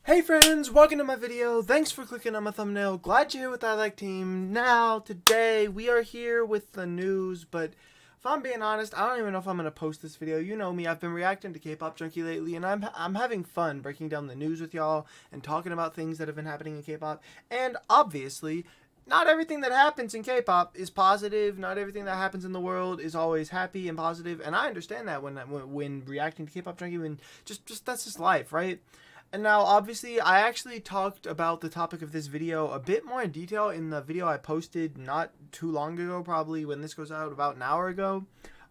Hey friends, welcome to my video. Thanks for clicking on my thumbnail. Glad you're here with I Like Team. Now, today, we are here with the news, but if I'm being honest, I don't even know if I'm going to post this video. You know me, I've been reacting to K-Pop Junkee lately, and I'm having fun breaking down the news with y'all and talking about things that have been happening in K-Pop. And obviously, not everything that happens in K-Pop is positive. Not everything that happens in the world is always happy and positive, and I understand that when reacting to K-Pop Junkee, when just that's just life, right? And now, obviously, I actually talked about the topic of this video a bit more in detail in the video I posted not too long ago, probably when this goes out, about an hour ago.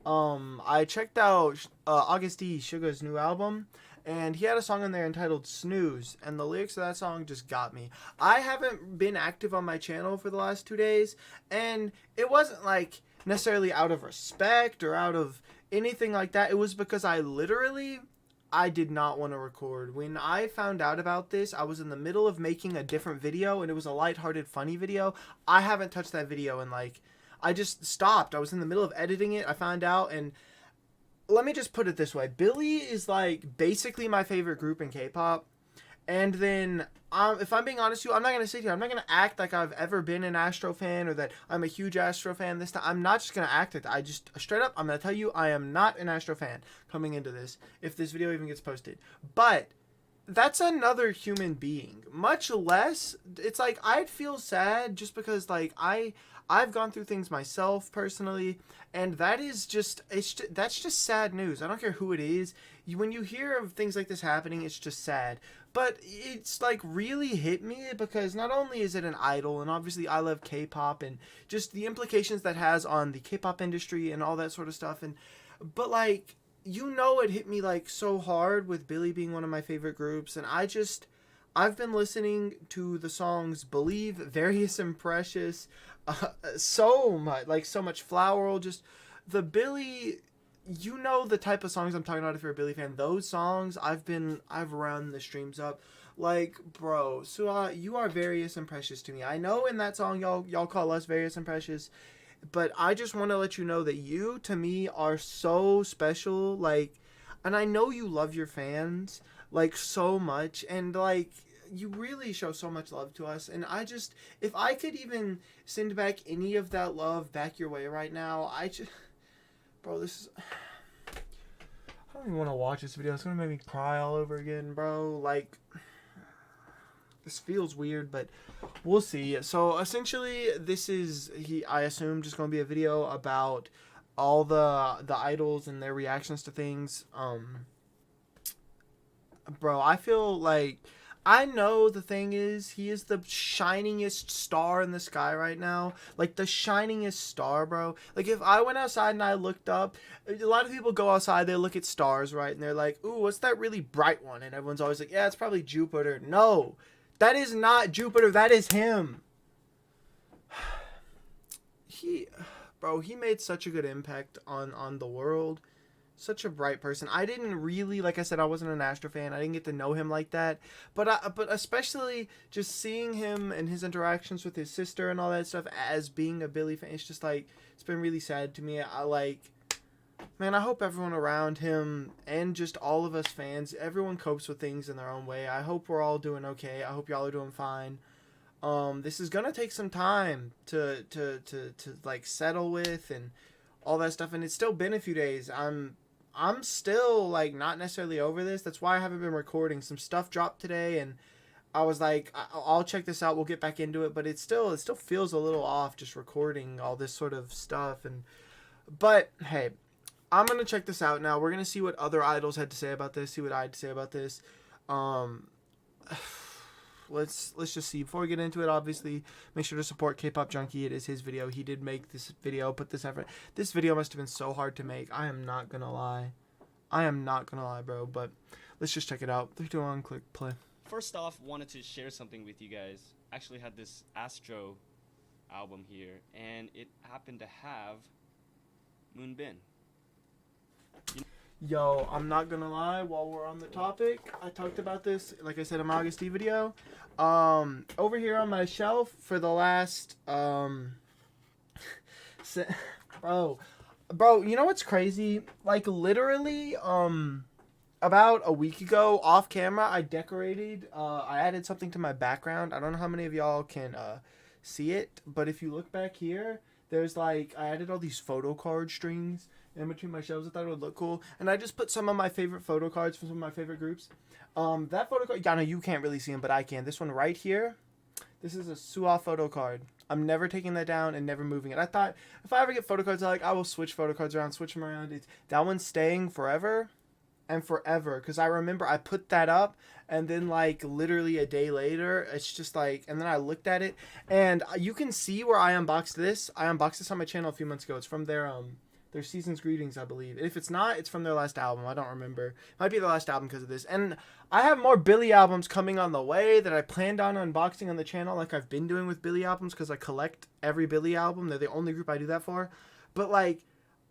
I checked out ASTRO, Suga's new album, and he had a song in there entitled Snooze, and the lyrics of that song just got me. I haven't been active on my channel for the last 2 days, and it wasn't like necessarily out of respect or out of anything like that. It was because I did not want to record. When I found out about this, I was in the middle of making a different video, and it was a lighthearted, funny video. I haven't touched that video, and I just stopped. I was in the middle of editing it. I found out, and let me just put it this way. Billy is basically my favorite group in K-pop. And then, if I'm being honest with you, I'm not going to sit here. I'm not going to act like I've ever been an ASTRO fan or that I'm a huge ASTRO fan this time. I'm not just going to act like that. I just, straight up, I'm going to tell you I am not an ASTRO fan coming into this, if this video even gets posted. But that's another human being. Much less, it's like, I'd feel sad just because, I've gone through things myself personally, and that is that's just sad news. I don't care who it is. When you hear of things like this happening, it's just sad. But it's really hit me because not only is it an idol, and obviously I love K-pop and just the implications that has on the K-pop industry and all that sort of stuff, but it hit me so hard with Billy being one of my favorite groups, and I've been listening to the songs Believe, Various and Precious, so much Flower, just the Billy, the type of songs I'm talking about if you're a Billy fan. Those songs, I've run the streams up. Bro, Suha, you are various and precious to me. I know in that song y'all call us various and precious, but I just want to let you know that you, to me, are so special, and I know you love your fans, so much, and, you really show so much love to us, and if I could even send back any of that love back your way right now, bro, I don't even want to watch this video. It's going to make me cry all over again, bro, this feels weird, but we'll see. So, essentially, this is, I assume, just going to be a video about all the idols and their reactions to things. Bro, I feel I know the thing is, he is the shiningest star in the sky right now. The shiningest star, bro. If I went outside and I looked up, a lot of people go outside, they look at stars, right? And they're like, ooh, what's that really bright one? And everyone's always like, yeah, it's probably Jupiter. No, that is not Jupiter. That is him. He made such a good impact on the world. Such a bright person. I didn't really, like I said, I wasn't an ASTRO fan. I didn't get to know him like that. But especially just seeing him and his interactions with his sister and all that stuff as being a Billy fan, it's just it's been really sad to me. Man, I hope everyone around him and just all of us fans, everyone copes with things in their own way. I hope we're all doing okay. I hope y'all are doing fine. This is gonna take some time to settle with and all that stuff, and it's still been a few days. I'm still not necessarily over this. That's why I haven't been recording. Some stuff dropped today, and I was I'll check this out. We'll get back into it, but it still feels a little off just recording all this sort of stuff. But hey, I'm gonna check this out now. We're gonna see what other idols had to say about this. See what I had to say about this. Let's just see. Before we get into it, obviously, make sure to support K-Pop Junkee. It is his video. He did make this video, put this effort. This video must have been so hard to make. I am not gonna lie. Bro. But let's just check it out. 3, 2, 1, click play. First off, wanted to share something with you guys. Actually had this ASTRO album here, and it happened to have Moonbin. Yo, I'm not gonna lie, while we're on the topic, I talked about this, like I said, in my August video. Over here on my shelf for the last, bro, you know what's crazy? Literally, about a week ago, off camera, I decorated. I added something to my background. I don't know how many of y'all can see it, but if you look back here, there's like I added all these photo card strings in between my shelves. I thought it would look cool, and I just put some of my favorite photo cards from some of my favorite groups. That photo card, I know you can't really see them, but I can. This one right here, this is a Suwa photo card. I'm never taking that down and never moving it. I thought if I ever get photo cards, I will switch photo cards around, switch them around. That one's staying forever and forever, because I remember I put that up and then like literally a day later it's just like, and then I looked at it and you can see where I unboxed this on my channel a few months ago. It's from their season's greetings, I believe. If it's not, it's from their last album. I don't remember. It might be the last album because of this. And I have more Billy albums coming on the way that I planned on unboxing on the channel, like I've been doing with Billy albums, because I collect every Billy album. They're the only group I do that for. But like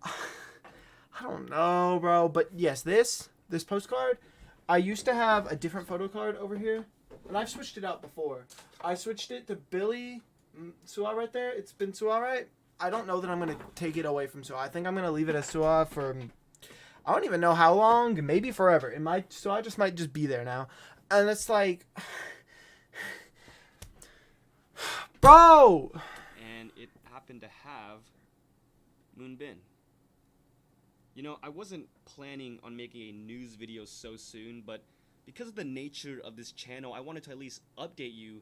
I don't know, bro. But yes, this postcard, I used to have a different photo card over here, and I've switched it out before. I switched it to Billy Suwa right there. It's been Suwa, right? I don't know that I'm going to take it away from Suwa. I think I'm going to leave it as Suwa for, I don't even know how long, maybe forever. Suwa just might just be there now. And it's like, bro! And it happened to have Moonbin. You know, I wasn't planning on making a news video so soon, but because of the nature of this channel, I wanted to at least update you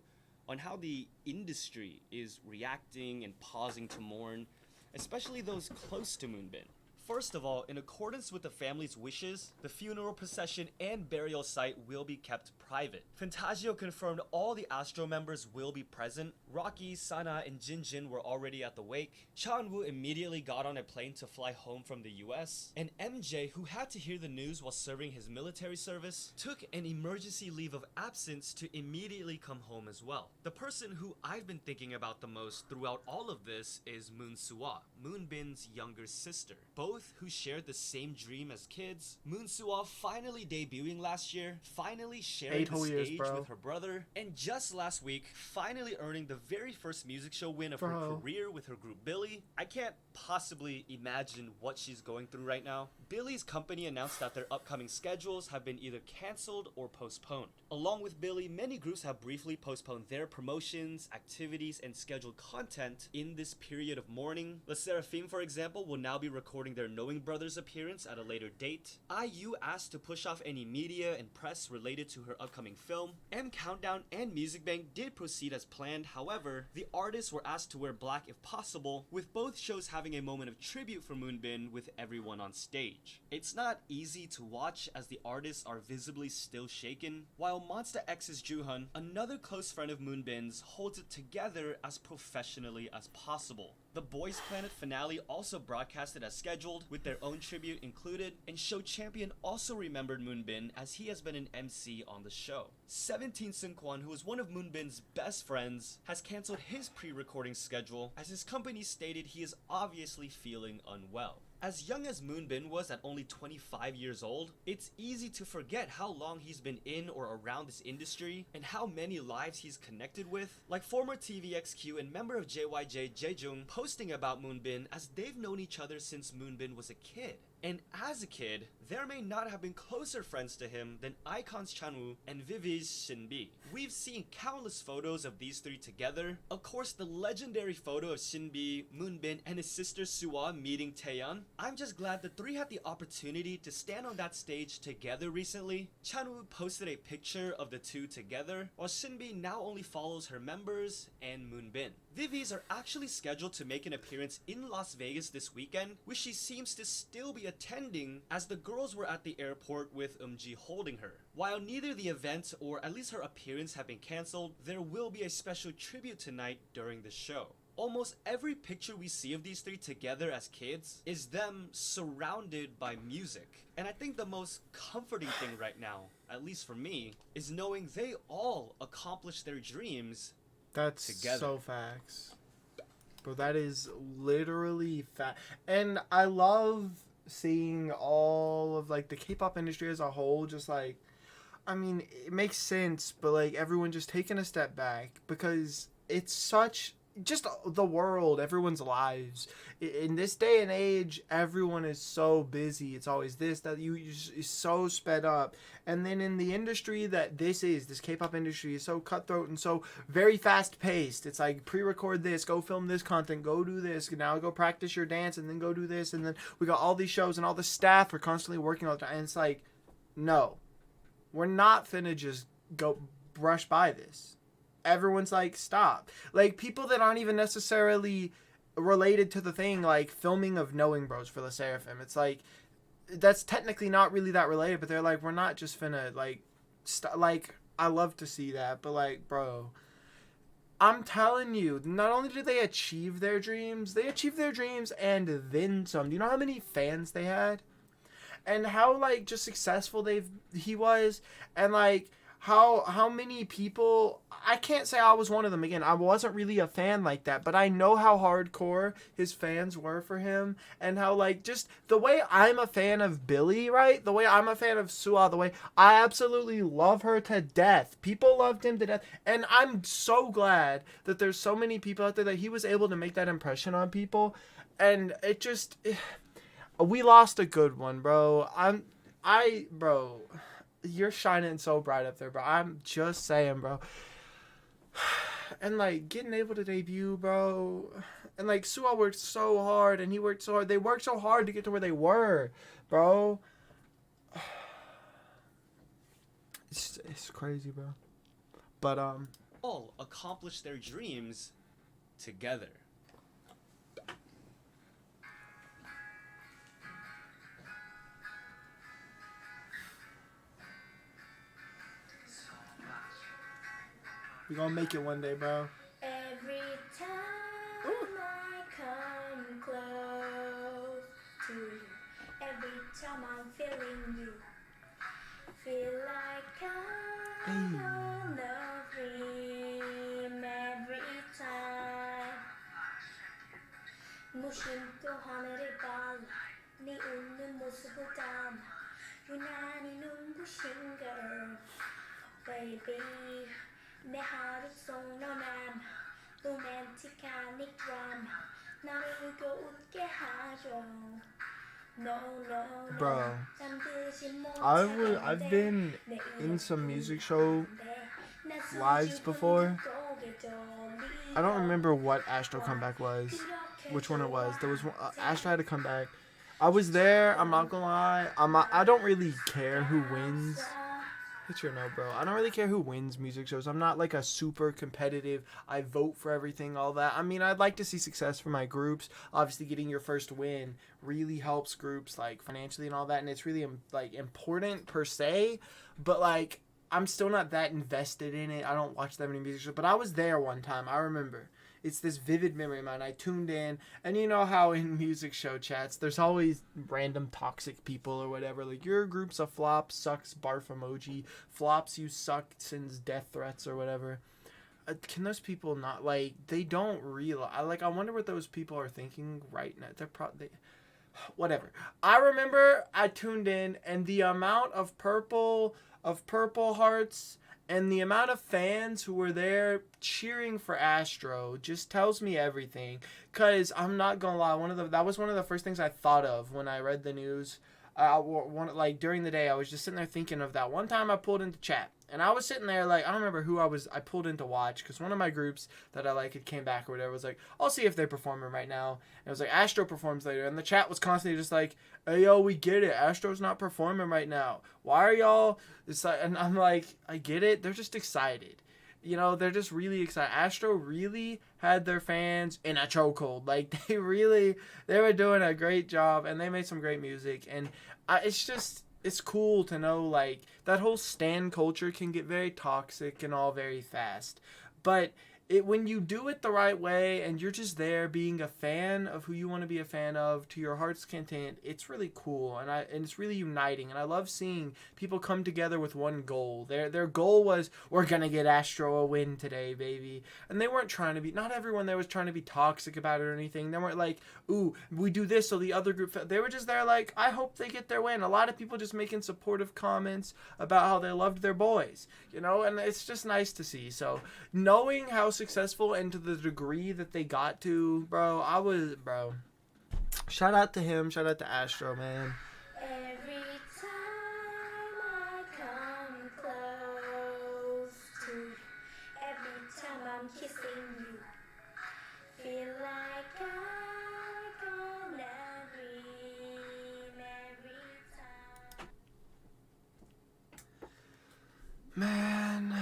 on how the industry is reacting and pausing to mourn, especially those close to Moonbin. First of all, in accordance with the family's wishes, the funeral procession and burial site will be kept private. Fantagio confirmed all the ASTRO members will be present. Rocky, Sana, and Jinjin were already at the wake. Chanwoo immediately got on a plane to fly home from the US. And MJ, who had to hear the news while serving his military service, took an emergency leave of absence to immediately come home as well. The person who I've been thinking about the most throughout all of this is Moon Suwa, Moonbin's younger sister. Both who shared the same dream as kids. Moon Suwa finally debuting last year, finally sharing the stage with her brother, and just last week, finally earning the very first music show win of her career with her group Billy. I can't possibly imagine what she's going through right now. Billy's company announced that their upcoming schedules have been either cancelled or postponed. Along with Billy, many groups have briefly postponed their promotions, activities, and scheduled content in this period of mourning. Le Seraphim, for example, will now be recording their Knowing Brothers appearance at a later date. IU asked to push off any media and press related to her upcoming film. M Countdown and Music Bank did proceed as planned. However, the artists were asked to wear black if possible, with both shows having a moment of tribute for Moonbin with everyone on stage. It's not easy to watch as the artists are visibly still shaken, while Monsta X's Juhun, another close friend of Moonbin's, holds it together as professionally as possible. The Boys Planet finale also broadcasted as scheduled, with their own tribute included, and Show Champion also remembered Moonbin as he has been an MC on the show. 17 Seungkwan, who is one of Moonbin's best friends, has cancelled his pre-recording schedule as his company stated he is obviously feeling unwell. As young as Moonbin was at only 25 years old, it's easy to forget how long he's been in or around this industry and how many lives he's connected with, like former TVXQ and member of JYJ Jejung posting about Moonbin as they've known each other since Moonbin was a kid. And as a kid, there may not have been closer friends to him than Icon's Chanwoo and Vivi's Shinbi. We've seen countless photos of these three together. Of course, the legendary photo of Shinbi, Moonbin, and his sister Suwa meeting Taeyeon. I'm just glad the three had the opportunity to stand on that stage together recently. Chanwoo posted a picture of the two together, while Shinbi now only follows her members and Moonbin. Vivi's are actually scheduled to make an appearance in Las Vegas this weekend, which she seems to still be attending as the girls were at the airport with Eumji holding her. While neither the event or at least her appearance have been cancelled, there will be a special tribute tonight during the show. Almost every picture we see of these three together as kids is them surrounded by music. And I think the most comforting thing right now, at least for me, is knowing they all accomplished their dreams together. So facts. Bro, that is literally fact. And I love seeing all of like the K-pop industry as a whole just like, I mean, it makes sense, but like everyone just taking a step back because it's such, just the world, everyone's lives. In this day and age, everyone is so busy. It's always this, that you is so sped up. And then in the industry that this K-pop industry is so cutthroat and so very fast paced. It's like pre-record this, go film this content, go do this, now go practice your dance, and then go do this, and then we got all these shows and all the staff are constantly working all the time. And it's like, no, we're not finna just go brush by this. Everyone's like, stop. Like, people that aren't even necessarily related to the thing, like filming of Knowing Bros for the Seraphim. It's like, that's technically not really that related, but they're like, we're not just finna, like, like, I love to see that, but, like, bro, I'm telling you, not only did they achieve their dreams and then some. Do you know how many fans they had? And how, like, just successful he was, and, like, how many people, I can't say I was one of them. Again, I wasn't really a fan like that, but I know how hardcore his fans were for him, and how, like, just the way I'm a fan of Billy, right? The way I'm a fan of Suha, the way I absolutely love her to death. People loved him to death, and I'm so glad that there's so many people out there that he was able to make that impression on people, and it just, we lost a good one, bro. Bro, you're shining so bright up there, bro. I'm just saying, bro. And, like, getting able to debut, bro. And, like, Suha worked so hard, and he worked so hard. They worked so hard to get to where they were, bro. It's crazy, bro. But, all accomplish their dreams together. we're gonna make it one day, bro. Every time I come close to you, every time I'm feeling you, feel like I'm on a dream. Every time 무심도 하늘을 발라 네 웃는 모습을 담아 유난히 눈부신 girl baby 내 하루 속 너만 로맨틱한 이 드라마 나를 울고 웃게 하죠. No, Bro, 잠들지 I've been in some music show lives before. I don't remember what ASTRO comeback was, which one it was. There was one, ASTRO had a comeback. I was there. I'm not gonna lie. I don't really care who wins. Hit your no, bro. I don't really care who wins music shows. I'm not like a super competitive, I vote for everything, all that. I mean, I'd like to see success for my groups. Obviously, getting your first win really helps groups, like, financially and all that, and it's really, like, important per se, but, like, I'm still not that invested in it. I don't watch that many music shows, but I was there one time. I remember. It's this vivid memory of mine. I tuned in, and you know how in music show chats, there's always random toxic people or whatever. Like, your group's a flop, sucks, barf emoji. Flops, you suck, sends death threats or whatever. Can those people not, like, they don't realize, I wonder what those people are thinking right now. Whatever. I remember I tuned in, and the amount of purple hearts and the amount of fans who were there cheering for ASTRO just tells me everything. Cause I'm not gonna lie, that was one of the first things I thought of when I read the news. During the day, I was just sitting there thinking of that one time I pulled into chat, and I was sitting there like, I don't remember who I pulled in to watch, because one of my groups that I like, it came back or whatever, was like, I'll see if they're performing right now. And it was like, ASTRO performs later, and the chat was constantly just like, hey, yo, we get it, ASTRO's not performing right now. Why are y'all? It's like, and I'm like, I get it. They're just excited. You know, they're just really excited. ASTRO really had their fans in a chokehold. Like, they were doing a great job, and they made some great music. And it's cool to know, like, that whole stan culture can get very toxic and all very fast. But when you do it the right way, and you're just there being a fan of who you want to be a fan of to your heart's content, it's really cool, and it's really uniting, and I love seeing people come together with one goal. Their goal was, we're gonna get ASTRO a win today, baby. And they weren't trying to be, not everyone there was trying to be toxic about it or anything. They weren't like, ooh, we do this so the other group, they were just there like, I hope they get their win. A lot of people just making supportive comments about how they loved their boys, you know, and it's just nice to see. So knowing how successful and to the degree that they got to, bro, shout out to him, shout out to ASTRO, man. Every time I come close to, every time I'm kissing you, feel like I gonna dream every time. Man,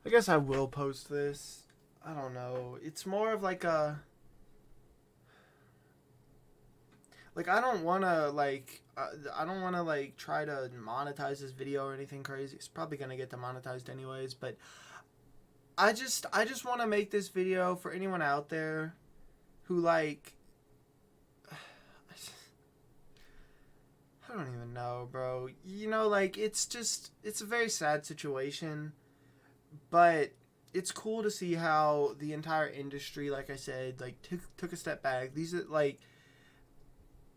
I guess I will post this. I don't know. It's more of like a... Like, I don't want to, try to monetize this video or anything crazy. It's probably going to get demonetized anyways, but I just want to make this video for anyone out there who, like, I don't even know, bro. You know, like, it's a very sad situation, but it's cool to see how the entire industry, like I said, like, took a step back. These are, like...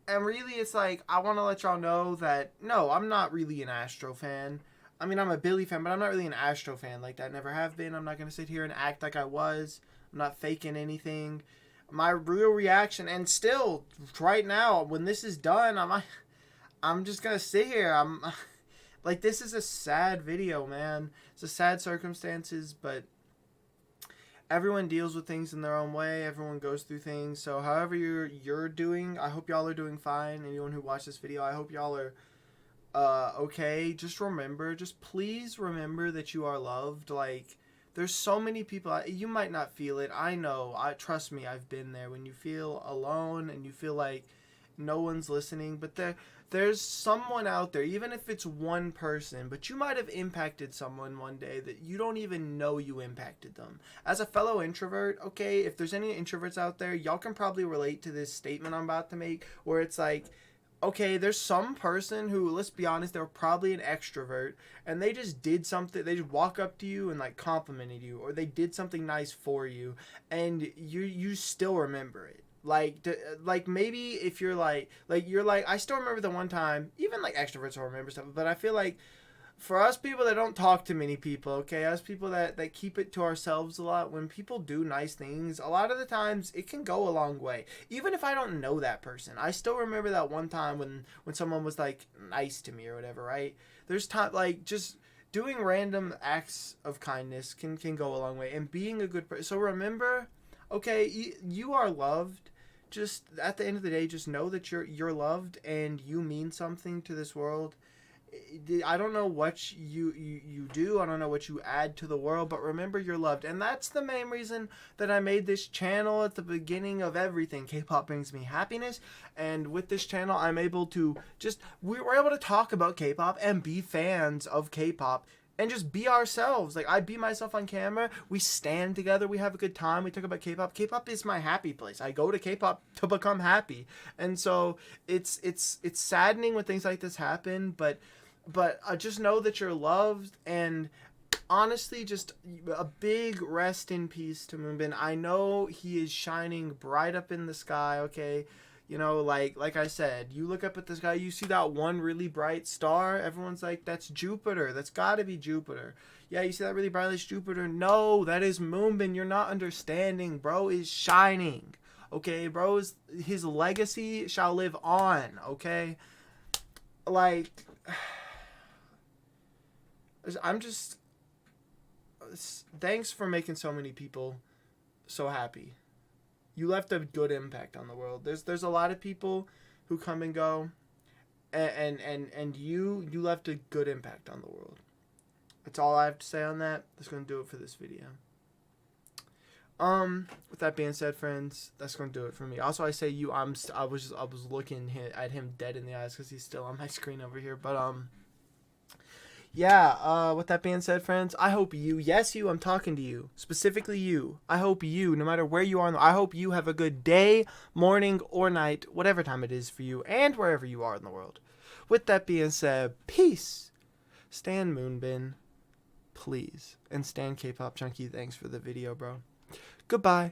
And really, it's like, I want to let y'all know that, no, I'm not really an ASTRO fan. I mean, I'm a Billy fan, but I'm not really an ASTRO fan like that. Never have been. I'm not going to sit here and act like I was. I'm not faking anything. My real reaction, and still, right now, when this is done, I'm just going to sit here. Like, this is a sad video, man. It's a sad circumstances, but... Everyone deals with things in their own way. Everyone goes through things. So however you're doing, I hope y'all are doing fine. Anyone who watched this video, I hope y'all are okay. Just please remember that you are loved. Like, there's so many people. You might not feel it. I know. Trust me, I've been there. When you feel alone and you feel like no one's listening, but there's someone out there, even if it's one person, but you might have impacted someone one day that you don't even know you impacted them. As a fellow introvert, okay, if there's any introverts out there, y'all can probably relate to this statement I'm about to make, where it's like, okay, there's some person who, let's be honest, they're probably an extrovert, and they just did something, they just walk up to you and, like, complimented you, or they did something nice for you, and you still remember it. Like maybe if you're like, I still remember the one time, even, like, extroverts will remember stuff, but I feel like for us people that don't talk to many people, okay, us people that keep it to ourselves a lot, when people do nice things, a lot of the times it can go a long way. Even if I don't know that person, I still remember that one time when someone was, like, nice to me or whatever, right? There's time, like, just doing random acts of kindness can go a long way, and being a good person. So remember, okay, you are loved. Just at the end of the day, just know that you're loved and you mean something to this world. I don't know what you do. I don't know what you add to the world, but remember you're loved. And that's the main reason that I made this channel at the beginning of everything. K-pop brings me happiness. And with this channel, I'm able to we're able to talk about K-pop and be fans of K-pop. And just be ourselves. Like, I be myself on camera. We stand together. We have a good time. We talk about K-pop. K-pop is my happy place. I go to K-pop to become happy. And so it's saddening when things like this happen. But just know that you're loved. And honestly, just a big rest in peace to Moonbin. I know he is shining bright up in the sky. Okay. You know, like I said, you look up at the sky, you see that one really bright star. Everyone's like, that's Jupiter. That's got to be Jupiter. Yeah, you see that really bright, that's Jupiter. No, that is Moonbin. You're not understanding. Bro is shining. Okay, bro, his legacy shall live on. Okay, like, thanks for making so many people so happy. You left a good impact on the world. There's a lot of people who come and go, and you left a good impact on the world. That's all I have to say on that. That's gonna do it for this video. With that being said, friends, that's gonna do it for me. Also, I say you. I was looking at him dead in the eyes because he's still on my screen over here. But yeah, with that being said, friends, I hope you, yes, you, I'm talking to you, specifically you, I hope you, no matter where you are, I hope you have a good day, morning, or night, whatever time it is for you, and wherever you are in the world. With that being said, peace. Stan Moonbin, please, and Stan KPOP Junkee, thanks for the video, bro. Goodbye.